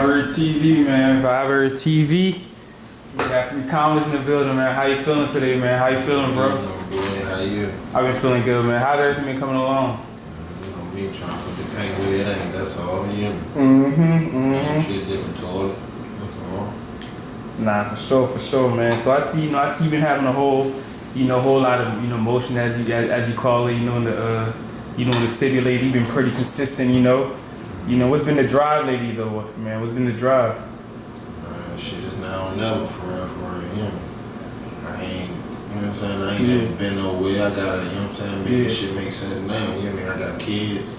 Viber TV, man. Viber TV. We got 3COMMAS in the building, man. How you feeling today, man? How you feeling, bro? I'm good. How you? I've been feeling good, man. How's everything been coming along? You know me trying to put the paint where it ain't. That's all. You hear me? Ain't shit different toilet. Nah, for sure, man. So I see you been having a whole lot of, motion as you call it, in the, in the city lately. You've been pretty consistent, what's been the drive lately, though, man? What's been the drive? Man, shit is now or never for real, you hear me? I ain't, you know what I'm saying? I ain't never been nowhere. I gotta, you know what I'm saying? Make this shit make sense now, you hear me? I got kids.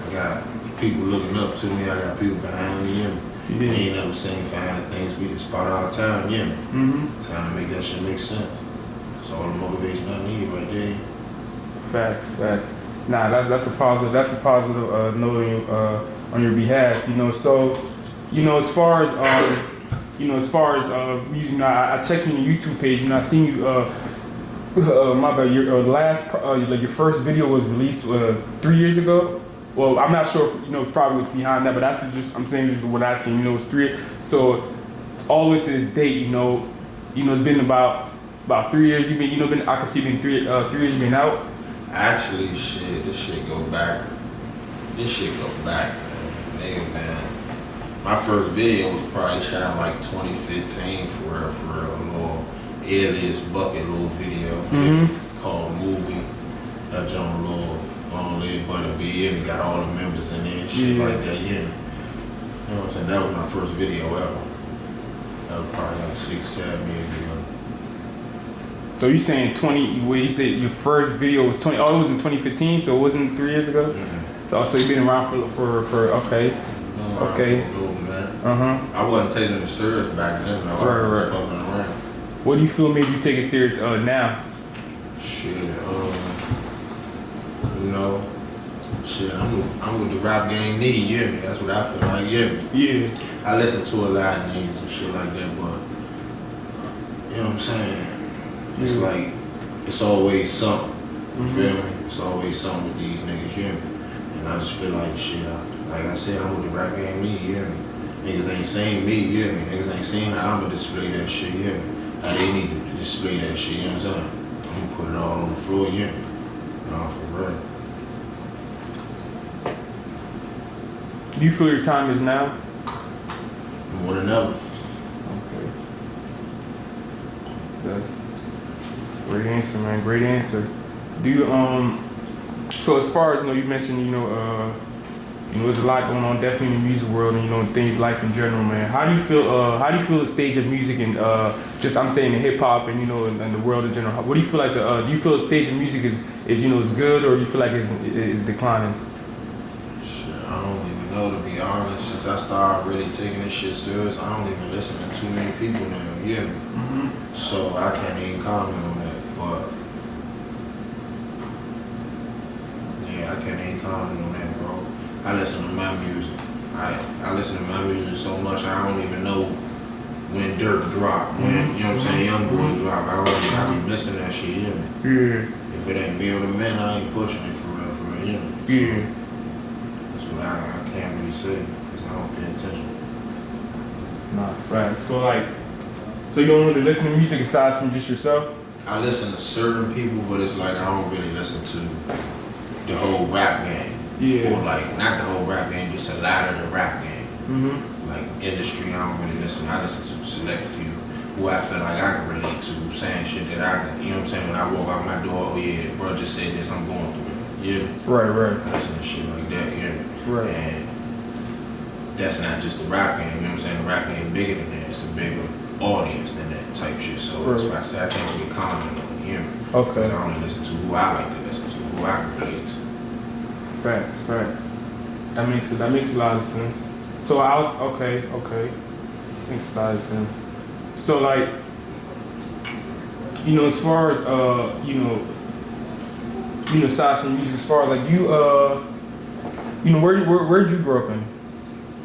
I got people looking up to me. I got people behind me, you hear me? You ain't never seen finding things we can spot all the time, you hear me? Time to make that shit make sense. That's all the motivation I need right there. Facts. Nah, that's a positive. That's a positive note on your behalf. So, as far as music, I checked on your YouTube page. I seen you. My bad. Your last, your first video was released 3 years ago. Well, I'm not sure if probably what's behind that, but that's just I'm saying just what I seen. It's 3. So all the way to this date, it's been about 3 years. You've been I can see you've been 3 years you've been out. Actually, this shit go back, man. Nigga, man. My first video was probably shot in like 2015 for real, a little alias bucket little video called Movie. That John little long leg butter B and got all the members in there and shit like that, You know what I'm saying? That was my first video ever. That was probably like 6-7 years ago. So you saying 20? Well, you said your first video was 20. Oh, it was in 2015, so it wasn't 3 years ago. So you've been around for okay. I wasn't taking it serious back then. Though. I was fucking around. What do you feel made you take it serious now? I'm with the rap game need. You hear me? That's what I feel like. You hear me? Yeah. I listen to a lot of names and shit like that, but you know what I'm saying? It's like, it's always something, you feel me? It's always something with these niggas, you hear me? And I just feel like, shit, like I said, I'm with the rap game, me, you hear me? Niggas ain't seen me, you hear me? Niggas ain't seen how I'ma display that shit, you hear me? How they need to display that shit, you know what I'm saying? I'm gonna put it all on the floor, you hear me? No, for real. Do you feel your time is now? More than ever. Okay. That's great answer, man. Great answer. Do you so as far as you mentioned there's a lot going on definitely in the music world and things life in general, man. How do you feel the stage of music and just I'm saying the hip hop and and the world in general? What do you feel like do you feel the stage of music is good, or do you feel like it's declining? Shit, I don't even know, to be honest. Since I started really taking this shit serious, I don't even listen to too many people now, yeah. So I can't even comment on that, but yeah, I can't even comment on that, bro. I listen to my music. I listen to my music so much I don't even know when Dirk drop, when you know what I'm saying, Young Boy drop. I be missing that shit, you hear me? If it ain't me or the man, I ain't pushing it for real, you know? So, that's what I can't really say, because I don't pay attention. Nah, right. So you don't really listen to music aside from just yourself? I listen to certain people, but it's like I don't really listen to the whole rap game. Or like, not the whole rap game, just a lot of the rap game. Like industry, I don't really listen. I listen to a select few who I feel like I can relate to, saying shit that I can, you know what I'm saying? When I walk out my door, oh yeah, bro just said this, I'm going through it. Yeah. Right. I listen to shit like that, yeah. Right. And that's not just the rap game, you know what I'm saying? The rap game bigger than that. It's a bigger audience than that type shit. So that's why I say I can't really comment on it, you know? Okay. Because I only listen to who I like to listen to, who I can relate to. Facts. That makes a lot of sense. So okay. Makes a lot of sense. So as far as aside from music, as far as like you where'd you grow up in?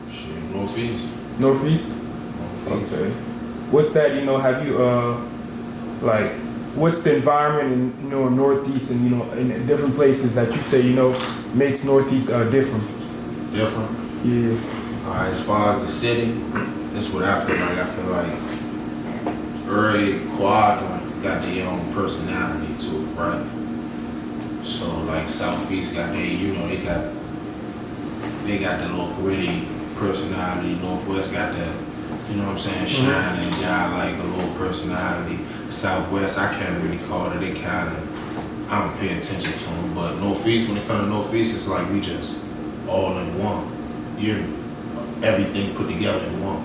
Shit, Northeast. Northeast? Okay. What's that? Have you what's the environment in Northeast and in different places that you say makes Northeast different? Different? Yeah. Alright, as far as the city, that's what I feel like. I feel like every quadrant got their own personality to it, right? So like Southeast got they got the little gritty personality. Northwest got the, you know what I'm saying, shine and jive like a little personality. Southwest, I can't really call it. They kind of, I don't pay attention to them. But Northeast, when it comes to Northeast, it's like we just all in one. Everything put together in one.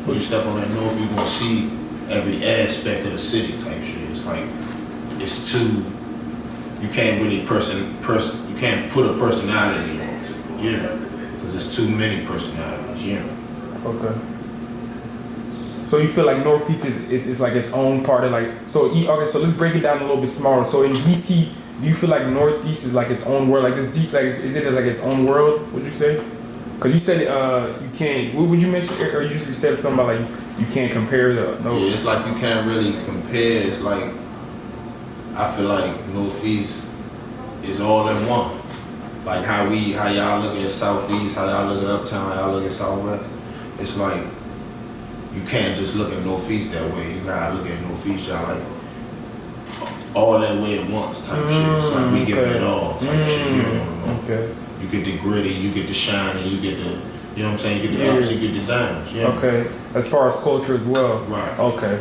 When you step on that north, you're gonna see every aspect of the city type shit. It's like it's too. You can't really you can't put a personality on it, because it's too many personalities, Okay. So you feel like Northeast is like its own part of like okay, so let's break it down a little bit smaller. So in DC, do you feel like Northeast is like its own world? Like this DC, like is it like its own world? Would you say? Because you said you can't. What would you mention? Or you just said something about like you can't compare the. No. Yeah, it's like you can't really compare. It's like I feel like Northeast is all in one. Like how y'all look at Southeast, how y'all look at Uptown, how y'all look at Southwest. It's like you can't just look at Northeast that way. You gotta look at Northeast, y'all like all that way at once type shit. It's like we give it all type shit. Okay. You get the gritty, you get the shiny, you get the, you know what I'm saying, you get the ups, you get the downs. Okay. As far as culture as well. Right. Okay.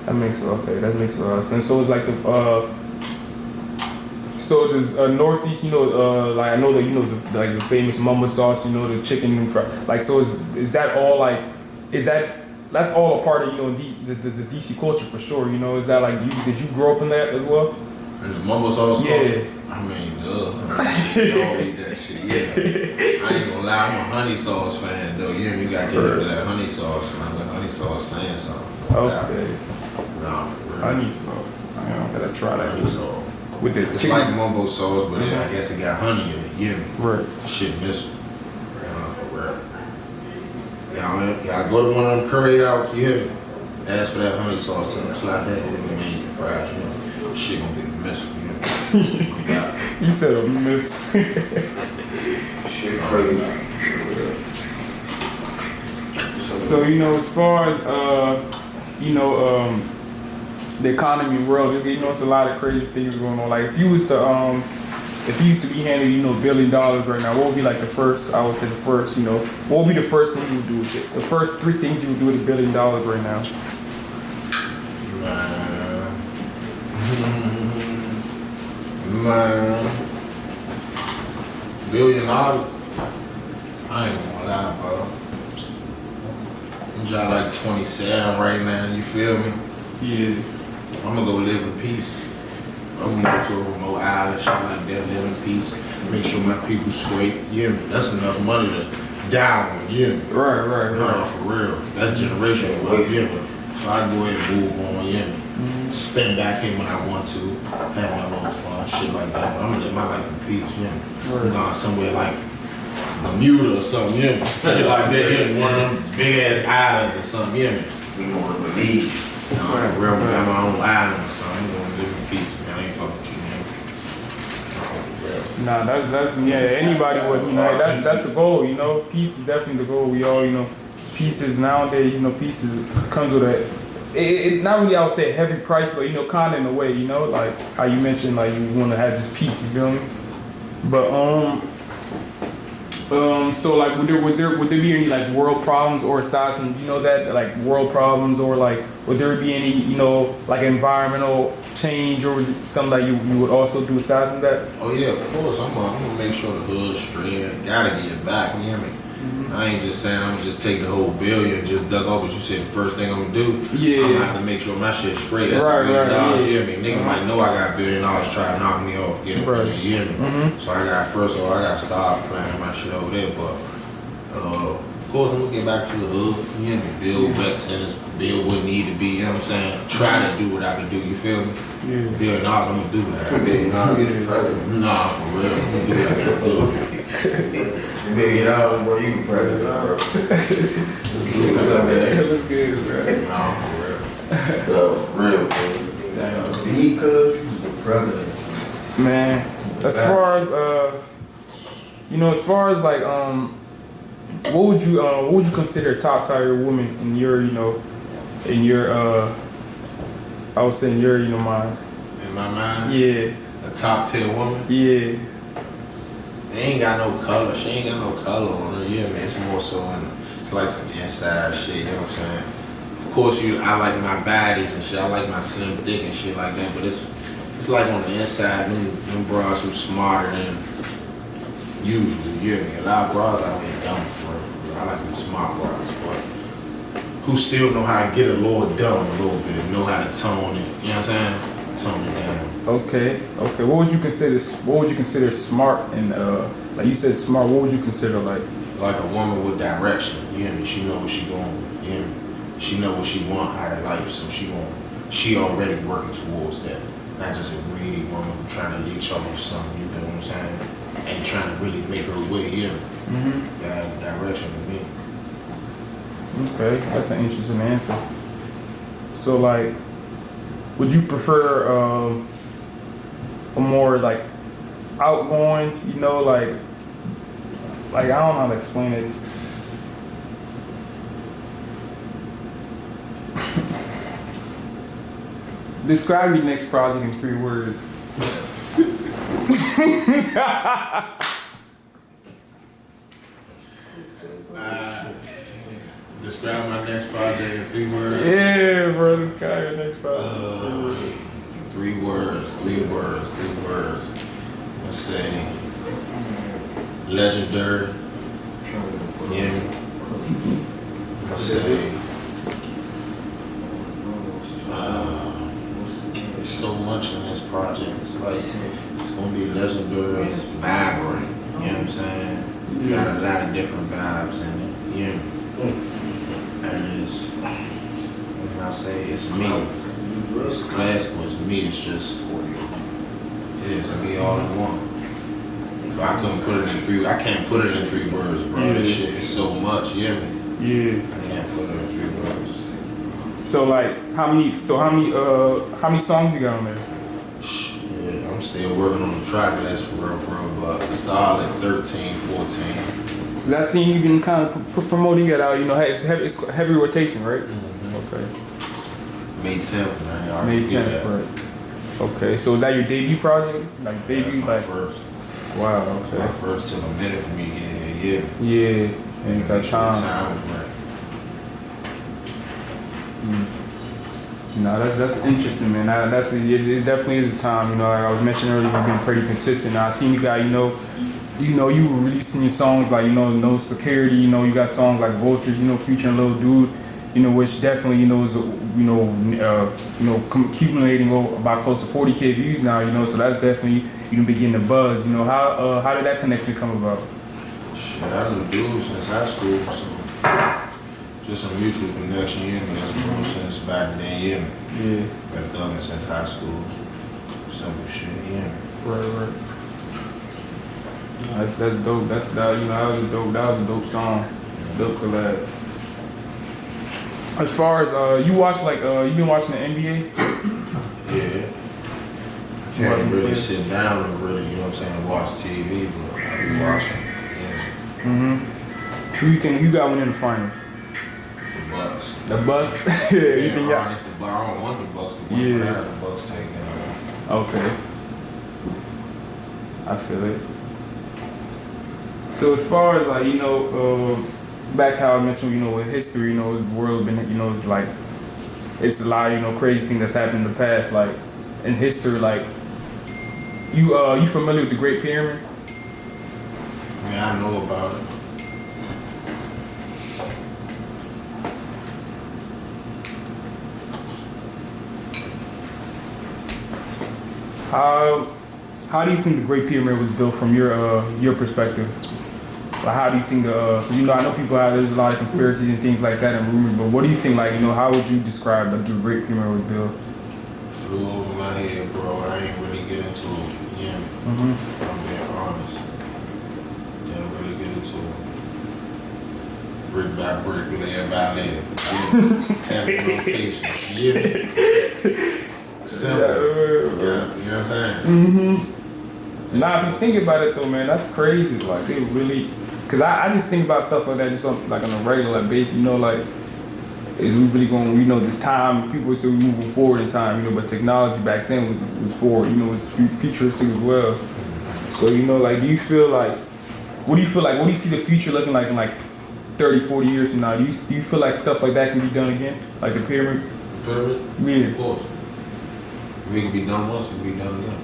That makes a lot of sense. So it's like the so does Northeast, like I know that like the famous mama sauce, the chicken and fry. Like so is that all like that's all a part of the DC culture for sure. Is that like did you grow up in that as well? And the mumbo sauce? Yeah. I mean, you all eat that shit, yeah. I ain't gonna lie, I'm a honey sauce fan, though. You gotta get into that honey sauce. And the honey sauce saying something. Okay. Nah, for real. Honey sauce. I gotta try that. Honey sauce. With the it's chicken. like mumbo sauce, but I guess it got honey in it, Right. Shit missing. Nah, for real. Y'all go to one of them curry outs, you hear me? Ask for that honey sauce, tell them slide that over the wings and fries, Shit gonna be missing, You said a miss. Shit crazy. So as far as the economy world, it's a lot of crazy things going on. Like if you used to be handed $1 billion right now, what would be like the first? I would say the first. What would be the first thing you would do with it? The first 3 things you would do with $1 billion right now. Man, $1 billion? I ain't gonna lie, bro. I'm just like 27 right now, you feel me? Yeah. I'm gonna go live in peace. I'm gonna go to a remote island, shit like that, live in peace. Make sure my people straight, That's enough money to die with, Right. No, for real. That's generational wealth, So I go ahead and move on, Spend back here when I want to, have my little fun, shit like that. But I'm gonna live my life in peace, Right. Somewhere like Bermuda or something, Shit like that, one of them big ass islands or something, We want to believe. For real, we got my own island or something. I'm gonna live in peace, man. I ain't fucking with you, Nah, that's anybody would, that's the goal, Peace is definitely the goal. We all, peace is nowadays, peace comes with it not really I would say a heavy price, but kind of in a way, like how you mentioned, like you want to have this peace, you feel me? But so like would there be any like world problems or aside from that like world problems or like would there be any like environmental change or something that you would also do aside from that? Oh yeah, of course. I'm gonna make sure the hood's straight. Gotta get it back. You hear me? I ain't just saying I'm gonna just take the whole billion and just duck off, but you said the first thing I'm gonna do. Yeah. I'm gonna have to make sure my shit's straight. That's right, a big job. You hear me? Nigga might know I got $1 billion trying to knock me off, get it from me. You hear me? So I gotta start planning my shit over there. But of course I'm gonna get back to the hood. You hear me? Build rec centers, build what need to be. You know what I'm saying? Try to do what I can do. You feel me? Yeah. $1 billion, I'm gonna do that. $1 billion, president. Nah, for real. I'm gonna do what I can do. $1 million, bro, you can president, bro. That's good, bro. Nah, for real. For real, bro. Because the president. Man, as far as as far as like what would you consider a top tier woman in your, in your, I would say in your, mind? In my mind? Yeah. A top tier woman? Yeah. They ain't got no color. She ain't got no color on her. Yeah, man. It's more so it's like some inside shit. You know what I'm saying? Of course, I like my baddies and shit. I like my slim thick and shit like that. But it's like on the inside, them bras who smarter than usual. You know what I mean? A lot of bras out here dumb for real. I like them smart bras, but who still know how to get a little dumb a little bit, know how to tone it. You know what I'm saying? Tone it down. Okay. What would you consider smart and like you said smart? What would you consider like? Like a woman with direction. You hear me? She know what she going. You hear me? She know what she want out of life, so she already working towards that. Not just a greedy woman who trying to leech off of something. You know what I'm saying? Ain't trying to really make her way. You know? Mm-hmm. Got direction with me. Okay, that's an interesting answer. So like, would you prefer a more like outgoing, like I don't know how to explain it. Describe your next project in 3 words. Describe my next project in 3 words. Yeah, bro, describe your next project. 3 words. Let's say legendary. Yeah. Let's say there's so much in this project. It's like it's gonna be legendary. It's vibrant. You know what I'm saying? Got a lot of different vibes in it. You know? And it's, what can I say? It's me. It's classical. It's me. It's just it's me all in one. So I couldn't put it in 3. I can't put it in 3 words, bro. Yeah. This shit is so much. You hear me? Yeah. I can't put it in 3 words. So like, how many songs you got on there? Shit, I'm still working on the track list for real, but solid 13, 14. I seen you been kind of promoting it out. It's heavy rotation, right? Mm-hmm. Okay. May 10th, man. I May already did 10th, that. right? Okay. So is that your debut project? Like debut, That's my like first. wow. My Okay. first took a minute for me to get here. Yeah. And You got make sure the time. time was right. No, that's interesting, man. It's definitely is a time. Like I was mentioning earlier, you've been pretty consistent. Now I seen you got, you were releasing your songs like, No Security. You got songs like Vultures. Future and Lil Dude. Which definitely, is, accumulating about close to 40K views now. So that's definitely been getting the buzz. How did that connection come about? Shit, I knew dude since high school, so just a mutual connection. You know, that's been known since back then. Yeah. Been thugging since high school. Simple shit. Yeah. Right. That's dope. That was a dope song. Dope collab. As far as you watch you been watching the NBA? Yeah. Can't really sit down and really, watch TV, but I be watching. Yeah. Who you think you got one in the finals? The Bucks. The Bucks? Yeah, You think y'all? honest, I don't want the Bucks to win. Yeah. I have the Bucks taking it. Okay. I feel it. So as far as back to how I mentioned, with history, this world been, it's like, it's a lot, crazy thing that's happened in the past, like, in history, like, you familiar with the Great Pyramid? Yeah, I know about it. How do you think the Great Pyramid was built from your perspective? Like, how do you think I know there's a lot of conspiracies and things like that and rumors, but what do you think, how would you describe the Great Pyramid was built? Flew over my head, bro. I ain't really get into it. Yeah. I'm being honest. Didn't really get into it. Brick by brick, layer by layer. Having rotation. Yeah. Simple. Yeah, you know what I'm saying? Nah, if you think about it though, man, that's crazy. Like they really, Cause I just think about stuff like that just on, like on a regular basis, you know, like is we really going, you know, this time people are still moving forward in time, you know, but technology back then was forward, you know, was futuristic as well. So, you know, like, do you feel like, what do you see the future looking like in like 30, 40 years from now? Do you feel like stuff like that can be done again? Like the pyramid? Pyramid? Yeah. Of course. If it can be done once, it can be done again.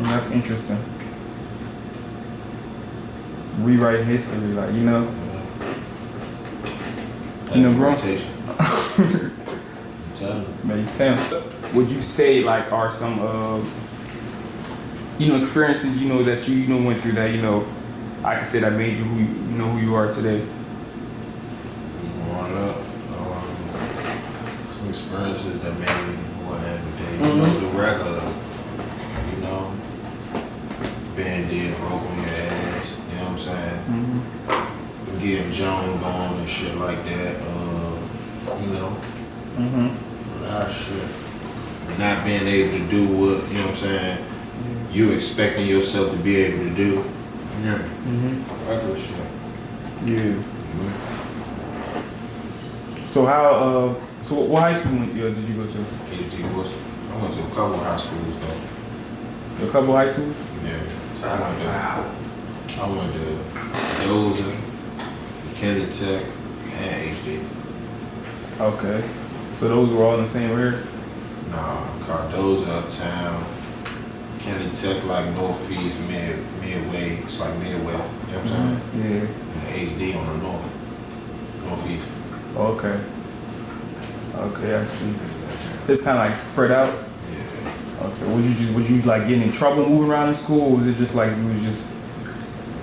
That's interesting. Rewriting history, like, you know. You know, bro. Maybe 10. Would you say like are some you know, experiences, you know, that you know went through that, you know, I can say that made you who you are today? Growing up, some experiences that made me who I am today. You know, the regular, you know, being dead, broke on your ass, you know what I'm saying? Getting Joan going and shit like that, you know, a lot of shit. Not being able to do what, you know what I'm saying, you expecting yourself to be able to do. Yeah. Regular shit. Yeah. So how, so what high school did you go to? KD Wilson. I went to a couple high schools though. A couple high schools? Yeah. So I went to Dozer, Kennedy Tech, and HD. Okay. So those were all in the same area? Nah, Cardoza uptown, Kennedy Tech like northeast, midway. It's like midway. You know what I'm saying? Yeah. And HD on the northeast. Okay. Okay, I see. It's kind of like spread out. Yeah. Okay. Was you like getting in trouble moving around in school, or was it just like you was just?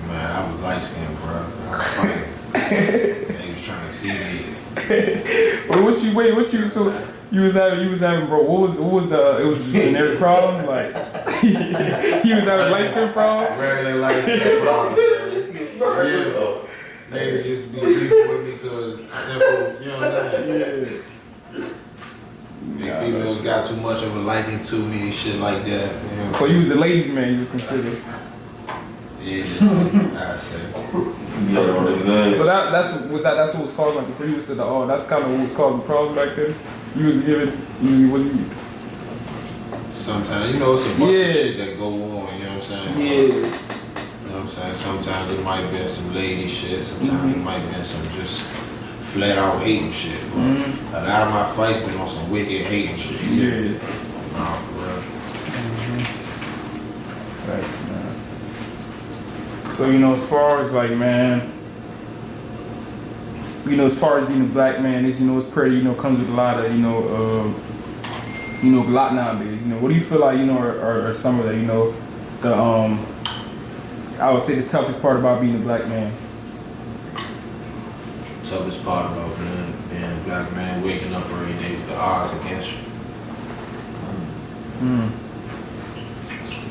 Man, I was light skinned, bro. I was fighting. They was trying to see me. Well, what you so you was having, bro? What was it was generic problems like? He was having light skin problems. Regular light skin problems. Yeah. Niggas used to be beefing with me, so it's simple. You know what I'm saying? Yeah. Females got too much of a liking to me and shit like that. You know So you was a ladies' man, you was considered. Yeah, I say. So that's what was causing like the previous to the that's kind of what was causing the problem back then. You was giving, wasn't. Sometimes, you know, it's a bunch of shit that go on, you know what I'm saying? Yeah. You know what I'm saying? Sometimes it might be some lady shit, sometimes it might be some just flat out hating shit. A lot of my fights been on some wicked hating shit. Yeah. Nah, for real. Right, man. So, you know, as far as like, man, you know, as far as being a black man, it's, you know, it's pretty, you know, comes with a lot of, a lot nowadays. You know, what do you feel like, you know, are some of the, you know, the, I would say the toughest part about being a black man? Toughest part about being a black man, waking up every day with the odds against you.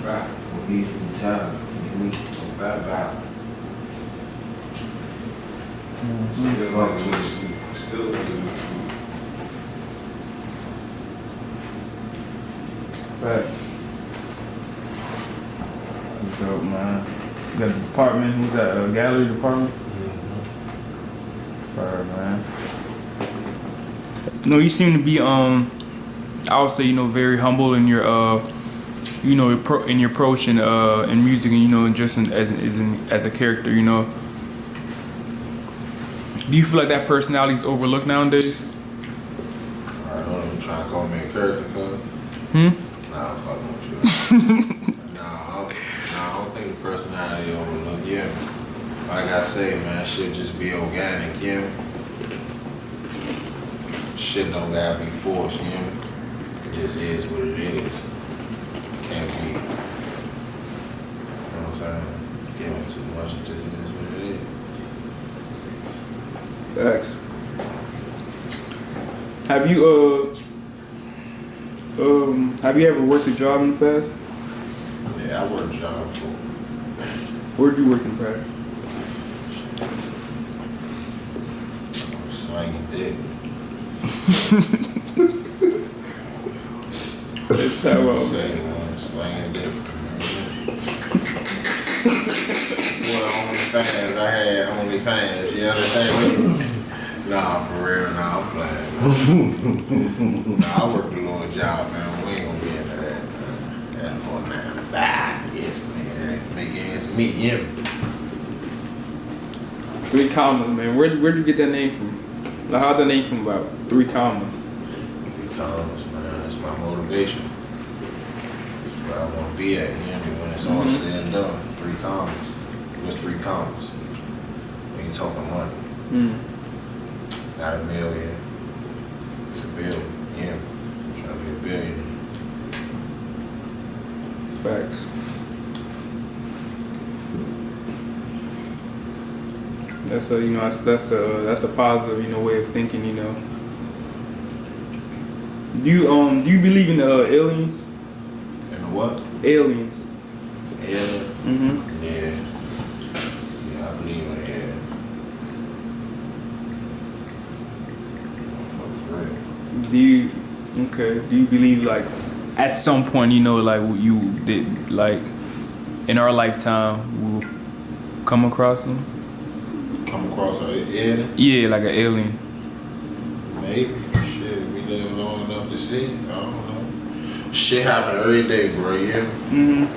Right. We need some time. We need some battle. Still Facts. That's dope, man. You got the department, who's that, gallery department? Fire, man. No, you seem to be, I would say, you know, very humble in your, you know, in your approach in music, and you know, just as a character, you know. Do you feel like that personality is overlooked nowadays? Alright, don't even try to call me a character, cuz. Nah, I'm fucking with you. Nah, I don't think the personality overlooked. Yeah, like I say, man, shit just be organic, you know? Shit don't gotta be forced, you know? It just is what it is. Can't be, you know what I'm saying, giving too much. It just is what it is. Facts. Have you ever worked a job in the past? Yeah, I worked a job before. Where did you work in the past? I'm slanging dick. Let's talk about Slanging dick. OnlyFans. I had OnlyFans. You understand me? Nah, for real. Nah, I'm playing. Nah, I work a little job, man. We ain't gonna get into that. That more 9 to 5. Yeah, nigga. Make ends meet. Yeah. 3COMMAS, man. Where'd you get that name from? Like, how'd that name come about? 3COMMAS. 3COMMAS, man. That's my motivation. That's where I want to be at. You know what I mean? When it's all said and done. 3COMMAS. What's 3COMMAS? When you talking money. Not a million. It's a billion. Yeah. I'm trying to be a billionaire. Facts. That's a that's a positive way of thinking. Do you believe in aliens? And the what? Aliens. Alien? Yeah. Yeah, I believe in it. Do you believe like at some point like you did like in our lifetime we'll come across them? Come across an alien? Yeah, like an alien. Maybe. Shit, we live long enough to see. I don't know. Shit happen every day, bro. You hear me?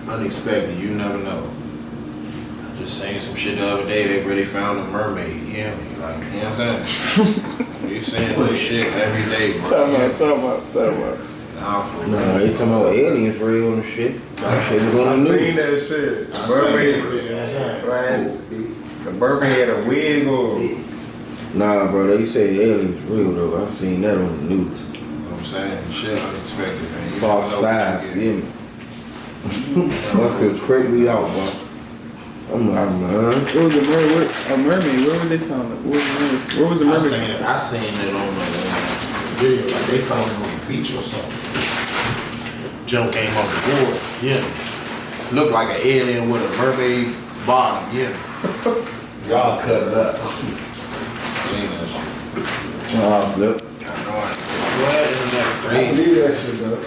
Unexpected. You never know. I just seen some shit the other day. They really found a mermaid. You hear me? Like, you know what I'm saying? You seeing this shit every day, bro. Talk about. Nah, for real. Nah, they talking about aliens real and shit. That shit was on the I seen news. that shit. I Mermaid, the mermaid had a wig on. Nah, bro, they say aliens real though. I seen that on the news. You know what I'm saying? Shit unexpected, man. You Fox never know what 5, you you get. hear me? That could creep me out, bro. I'm like, man. What was a mermaid? Where were they found it? Where was the I mermaid? seen it on the video. Like they found it on the beach or something. Joe came off the board. Yeah. Looked like an alien with a mermaid bottom. Yeah. Y'all cut it up. Seen that shit. Nah, flip. I know it. Well, internet I crazy. believe that shit though.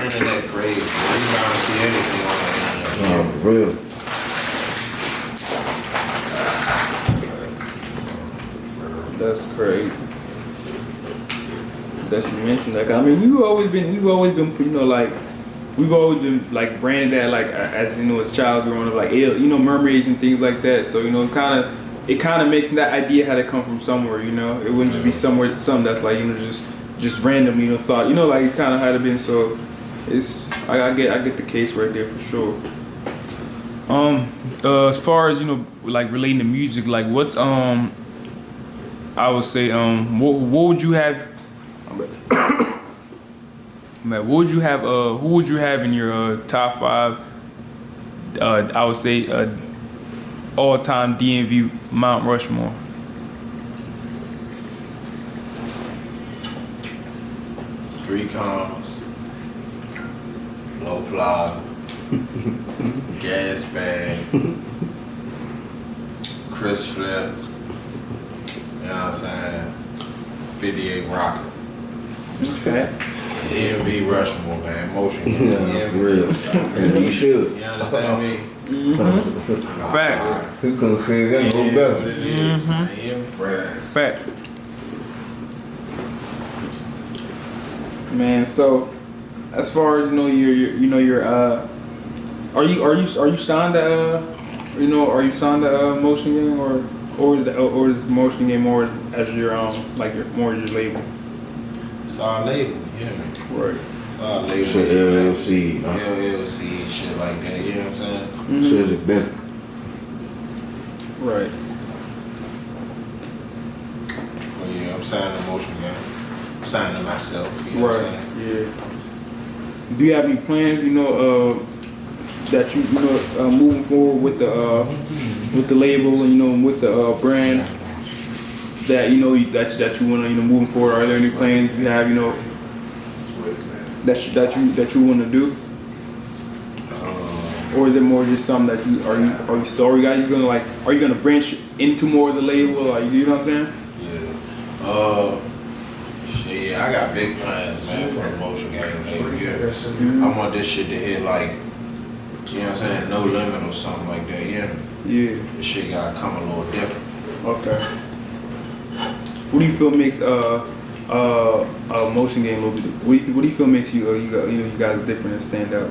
Internet crazy. Bro. You gotta see anything on the internet. Nah, for real. That's great that you mentioned that. I mean, we've always been like we've always been like branded that like as as childs growing up like mermaids and things like that. So it kind of makes that idea had to come from somewhere. It wouldn't just be something that's like just random thought. Like it kind of had to been. So it's I get the case right there for sure. As far as like relating to music, like what's I would say what would you have? Man, what would you have? Who would you have in your top 5? I would say all-time DMV Mount Rushmore. 3COMMAS. Low plug. Gas bag. Chris Flip. You know what I'm saying? 58 Rocket. Okay. DMV Rushmore, man. Motion. Yeah, for real. And you should. You understand me? Fact. Who couldn't say that no What better? it is, man. Fact. Man, so as far as your are you signed to are you signed to Motion Gang or is Motion Gang more as your more as your label? It's our label, you hear me? Right. Our label. Shit, LLC. LLC, shit like that, you know what I'm saying? Shit's a been. Right. Well, yeah, I'm signing the Motion Gang. I'm signing to myself, you know what I'm Right. saying? Yeah. Do you have any plans, that you moving forward with the label and with the brand that that you want to moving forward? Are there any plans you have that you want to do, or is it more just something that are you still guys are you gonna branch into more of the label? You know what I'm saying? Yeah. Shit, yeah, I got big plans, man, for the Motion Gang. Yeah. I want this shit to hit like, you know what I'm saying, No Limit or something like that, yeah. Yeah. This shit gotta come a little different. Okay. What do you feel makes a motion game a little bit? What do you feel makes you you guys different and stand out?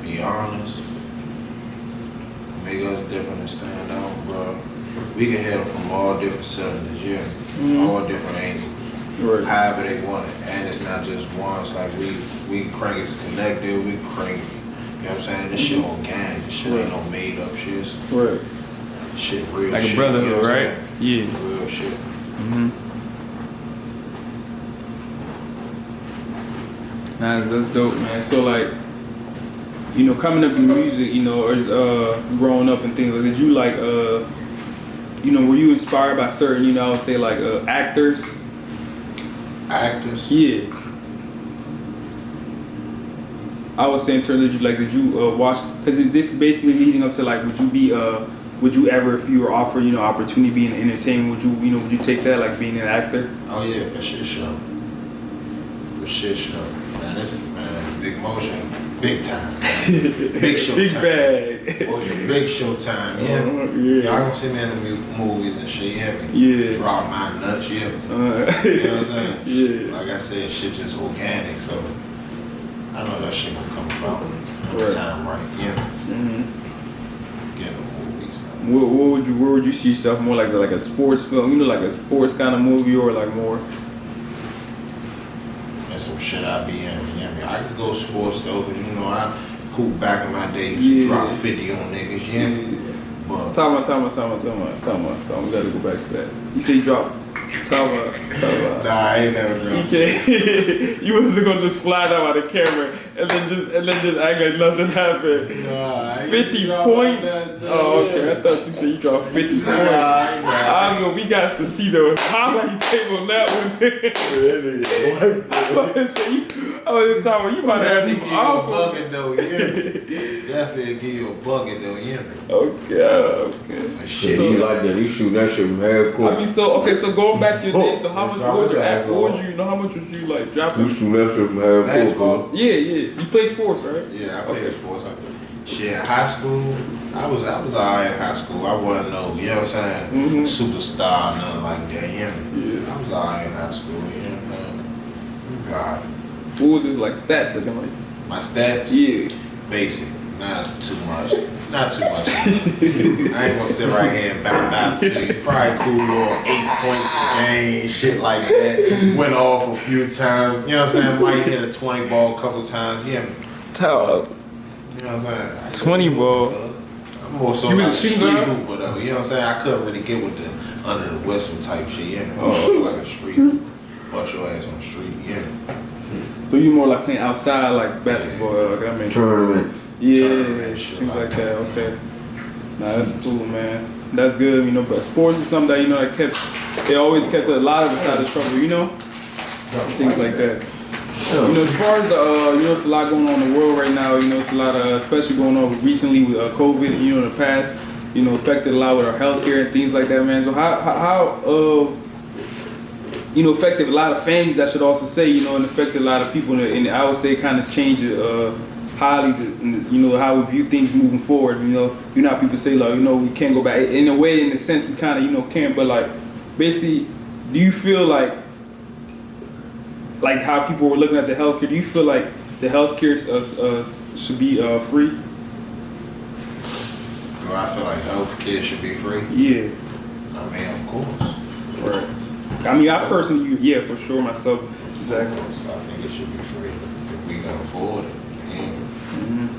Be honest. Make us different and stand out, bro. We can hit them from all different cylinders, yeah. All different angles. Right. However they want it. And it's not just one. It's like we crank it connected, we crank, you know what I'm saying? This shit organic. This shit ain't no made up shit. Right. Shit real Like shit. a brotherhood, you know what I'm right? saying? Yeah. Real shit. Nah, that's dope, man. So like, coming up in music, or just growing up and things like, did you like were you inspired by certain, I would say like actors? Actors? Yeah. I would say in terms of did you watch, because this is basically leading up to like, would you ever, if you were offered, opportunity to be in entertainment, would you take that, like being an actor? Oh yeah, for shit show. For shit show. Man, big motion, big time. Big show Big time. bag. Motion, big show time, yeah. Yeah. Y'all gonna see me in the movies and shit, yeah. Yeah. Drop my nuts, yeah. You know what I'm saying? Yeah. Like I said, shit just organic, so I know that shit gonna come about when the Right. time right, yeah. Get in the movies, man. Where would you see yourself more like a sports film, like a sports kind of movie, or like more? That's some shit I be in, you know what I mean? I could go sports though, cause I hoop back in my day, used to drop 50 on niggas, yeah. But Time out. We gotta go back to that. You say you dropped. Time out. nah, I ain't never dropped. You wasn't gonna just fly down by the camera and then just act like nothing happened. Nah, I ain't 50 drop points? like that, Oh, okay. I thought you said you dropped 50 points. I know we got to see the highlight tape on that one. I was talking about you might have Definitely some give you a awful. bucket though, yeah. Definitely give you a bucket though, yeah. Okay. Shit, So- he like that. He shoot that shit from half court. I mean, so going back to your day. So how much Drop was his your ass what was off. you? How much was you like He dropping? shoot that shit from half Basketball? court. Yeah. You play sports, right? Yeah, I played Okay. sports. Shit, in high school, I was alright in high school. I wasn't no, you know what I'm saying, superstar, nothing like that, yeah. I was alright in high school, you know what I'm saying. God. What was his like stats looking like? My stats? Yeah. Basic, not too much. Not too much. I ain't gonna sit right here and back to you. Probably cool little 8 points a game, shit like that. Went off a few times, you know what I'm saying? Might hit a 20 ball a couple times, yeah. Tell. You know what I'm saying? 20 ball. I'm more so You was like a shooting street guard? hooper though. You know what I'm saying? I couldn't really get with the under the whistle type shit. Yeah, like a street hoop. Bust your ass on the street. Yeah. So you more like playing outside, like basketball, like that makes sense. Tournaments. Yeah, Tournament, shit things like like that. Okay. Nah, that's cool, man. That's good, But sports is something that they always kept a lot of us out of trouble, things like that. As far as the, it's a lot going on in the world right now. It's a lot of, especially going on recently with COVID. In the past, affected a lot with our healthcare and things like that, man. So how affected a lot of families, I should also say, and affected a lot of people, and I would say kind of changed highly, how we view things moving forward. People say like, we can't go back. In a way, in a sense, we kind of, can't. But like, basically, do you feel like how people were looking at the healthcare? Do you feel like the healthcare should be free? Do I feel like healthcare should be free? Yeah. I mean, of course. Right. I mean, I personally, for sure, myself. Exactly. I think it should be free if we can afford it. Yeah.